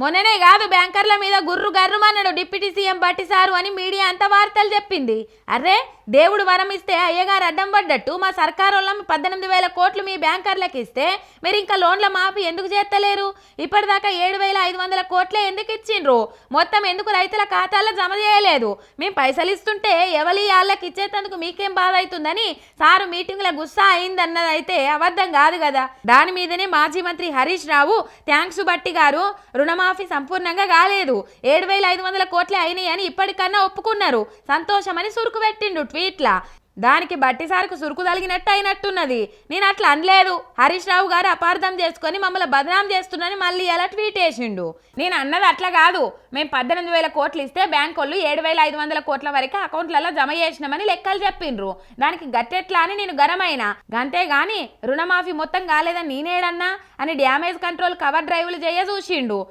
మొన్ననే కాదు బ్యాంకర్ల మీద గుర్రు గర్రుమన్నాడు డిప్యూటీ సీఎం బట్టి సారు అని మీడియా అంతా వార్తలు చెప్పింది. అర్రే దేవుడు వరం ఇస్తే అయ్యగారు అడ్డం పడ్డట్టు మా సర్కారోళ్ళం 18,000 కోట్లు మీ బ్యాంకర్లకు ఇస్తే మీరు ఇంకా లోన్ల మాఫీ ఎందుకు చేస్తలేరు? ఇప్పటిదాకా 7,500 కోట్లే ఎందుకు ఇచ్చిండ్రు? మొత్తం ఎందుకు రైతుల ఖాతాల్లో జమ చేయలేదు? మేము పైసలు ఇస్తుంటే ఎవరి వాళ్ళకి ఇచ్చేందుకు మీకేం బాధ అవుతుందని సారు మీటింగ్లో గుస్సా అయిందన్నదైతే అబద్ధం కాదు కదా. దాని మీదనే మాజీ మంత్రి హరీష్ రావు థ్యాంక్స్ బట్టి గారు రుణమాఫీ సంపూర్ణంగా కాలేదు, 7,500 కోట్లే అయినాయని ఇప్పటికన్నా ఒప్పుకున్నారు, సంతోషమని సురుకు పెట్టిండు ట్వీట్లా. దానికి బట్టి సార్కు సురుకు తలిగినట్టు అయినట్టున్నది. నేను అట్లా అనలేదు, హరీష్ రావు గారు అపార్థం చేసుకొని మమ్మల్ని బదనాం చేస్తున్నారని మళ్ళీ ఎలా ట్వీట్ వేసిండు. నేను అన్నది అట్లా కాదు, మేము 18,000 కోట్లు ఇస్తే బ్యాంక్ వాళ్ళు 7,500 కోట్ల వరకు అకౌంట్లలో జమ చేసినామని లెక్కలు చెప్పిండ్రు. దానికి గట్టెట్లా అని నేను గరమైనా, అంతేగాని రుణమాఫీ మొత్తం కాలేదని నేనేడన్నా అని డ్యామేజ్ కంట్రోల్ కవర్ డ్రైవ్లు చేయ చూసిండు.